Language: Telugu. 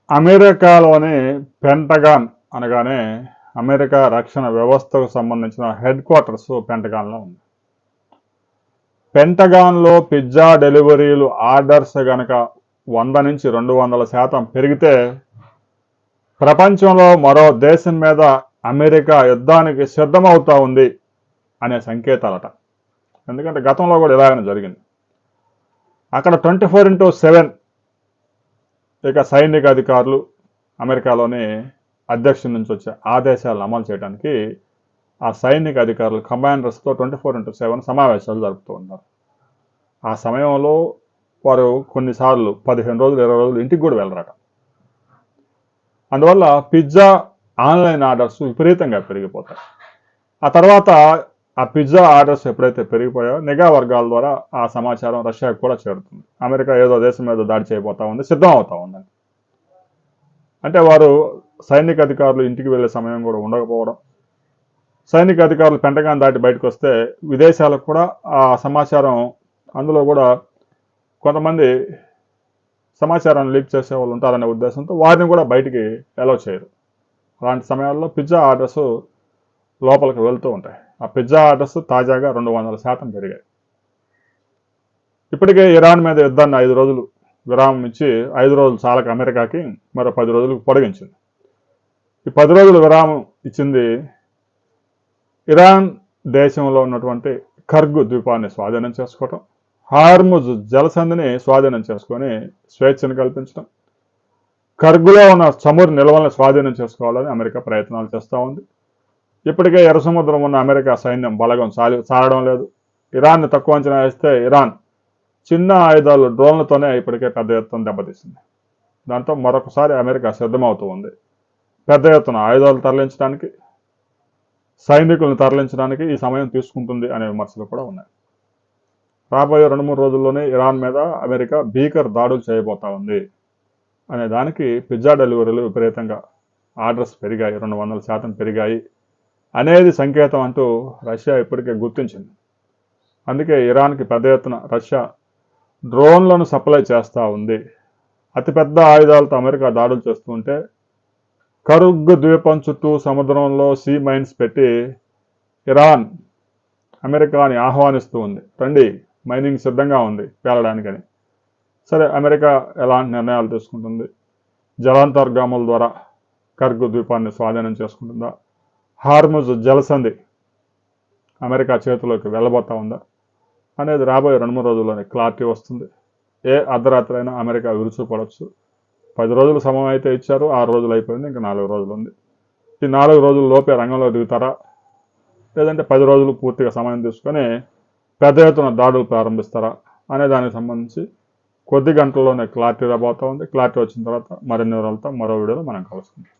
అమెరికాలోని పెంటగాన్ అనగానే అమెరికా రక్షణ వ్యవస్థకు సంబంధించిన హెడ్ క్వార్టర్స్ పెంటగాన్లో ఉంది. పెంటగాన్లో పిజ్జా డెలివరీలు ఆర్డర్స్ గనక 100 నుంచి 200% పెరిగితే ప్రపంచంలో మరో దేశం మీద అమెరికా యుద్ధానికి సిద్ధమవుతా ఉంది అనే సంకేతాలట. ఎందుకంటే గతంలో కూడా ఇలాగనే జరిగింది. అక్కడ 24/7 ఇక సైనిక అధికారులు అమెరికాలోని అధ్యక్షుడి నుంచి వచ్చే ఆదేశాలను అమలు చేయడానికి ఆ సైనిక అధికారులు కమాండర్స్తో 24/7 సమావేశాలు జరుపుతూ ఉన్నారు. ఆ సమయంలో వారు కొన్నిసార్లు 15 రోజులు 20 రోజులు ఇంటికి కూడా వెళ్ళరట. అందువల్ల పిజ్జా ఆన్లైన్ ఆర్డర్స్ విపరీతంగా పెరిగిపోతాయి. ఆ తర్వాత ఆ పిజ్జా ఆర్డర్స్ ఎప్పుడైతే పెరిగిపోయాయో నిఘా వర్గాల ద్వారా ఆ సమాచారం రష్యాకు కూడా చేరుతుంది. అమెరికా ఏదో దేశం మీద దాడి చేయబోతా ఉంది, సిద్ధం అవుతా ఉందని. అంటే వారు సైనిక అధికారులు ఇంటికి వెళ్ళే సమయం కూడా ఉండకపోవడం, సైనిక అధికారులు పెంటగాన్ దాటి బయటకు వస్తే విదేశాలకు కూడా ఆ సమాచారం, అందులో కూడా కొంతమంది సమాచారాన్ని లీక్ చేసే వాళ్ళు ఉంటారనే ఉద్దేశంతో వారిని కూడా బయటికి అలౌ చేయరు. అలాంటి సమయాల్లో పిజ్జా ఆర్డర్స్ లోపలికి వెళ్తూ ఉంటాయి. ఆ పిజ్జా ఆర్డర్స్ తాజాగా 200% పెరిగాయి. ఇప్పటికే ఇరాన్ మీద యుద్ధాన్ని 5 రోజులు విరామం ఇచ్చి 5 రోజులు చాలక అమెరికాకి మరో 10 రోజులకు పొడిగించింది. ఈ 10 రోజులు విరామం ఇచ్చింది ఇరాన్ దేశంలో ఉన్నటువంటి ఖర్గు ద్వీపాన్ని స్వాధీనం చేసుకోవటం, హార్ముజ్ జలసంధిని స్వాధీనం చేసుకొని స్వేచ్ఛను కల్పించడం, ఖర్గులో ఉన్న చమురు నిల్వలను స్వాధీనం చేసుకోవాలని అమెరికా ప్రయత్నాలు చేస్తూ ఉంది. ఇప్పటికే ఎర్ర సముద్రం ఉన్న అమెరికా సైన్యం బలగం సారడం లేదు. ఇరాన్ని తక్కువ అంచనా వేస్తే ఇరాన్ చిన్న ఆయుధాలు డ్రోన్లతోనే ఇప్పటికే పెద్ద ఎత్తున దెబ్బతీసింది. దాంతో మరొకసారి అమెరికా సిద్ధమవుతూ ఉంది. పెద్ద ఎత్తున ఆయుధాలు తరలించడానికి, సైనికులను తరలించడానికి ఈ సమయం తీసుకుంటుంది అనే విమర్శలు కూడా ఉన్నాయి. రాబోయే 2-3 రోజుల్లోనే ఇరాన్ మీద అమెరికా భీకర దాడులు చేయబోతా ఉంది అనే దానికి పిజ్జా డెలివరీలు విపరీతంగా ఆర్డర్స్ పెరిగాయి, 200% పెరిగాయి అనేది సంకేతం అంటూ రష్యా ఇప్పటికే గుర్తించింది. అందుకే ఇరాన్కి పెద్ద ఎత్తున రష్యా డ్రోన్లను సప్లై చేస్తూ ఉంది. అతిపెద్ద ఆయుధాలతో అమెరికా దాడులు చేస్తూ ఉంటే ఖర్గు ద్వీపం చుట్టూ సముద్రంలో సీ మైన్స్ పెట్టి ఇరాన్ అమెరికాని ఆహ్వానిస్తూ ఉంది. రండి, మైనింగ్ సిద్ధంగా ఉంది పేలడానికని. సరే, అమెరికా ఎలాంటి నిర్ణయాలు తీసుకుంటుంది? జలాంతర్గాముల ద్వారా ఖర్గు ద్వీపాన్ని స్వాధీనం చేసుకుంటుందా? హార్ముజ్ జలసంధి అమెరికా చేతిలోకి వెళ్ళబోతా ఉందా అనేది రాబోయే 2-3 రోజుల్లోనే క్లారిటీ వస్తుంది. ఏ అర్ధరాత్రి అయినా అమెరికా విరుచుపడవచ్చు. 10 రోజులు సమయం అయితే ఇచ్చారు, 6 రోజులు అయిపోయింది, ఇంకా 4 రోజులు ఉంది. ఈ 4 రోజుల లోపే రంగంలో దిగుతారా, లేదంటే 10 రోజులు పూర్తిగా సమయం తీసుకొని పెద్ద ఎత్తున దాడులు ప్రారంభిస్తారా అనే దానికి సంబంధించి కొద్ది గంటల్లోనే క్లారిటీ రాబోతా ఉంది. క్లారిటీ వచ్చిన తర్వాత మరిన్ని వివరాలతో మరో వీడియోలో మనం కలుసుకుందాం.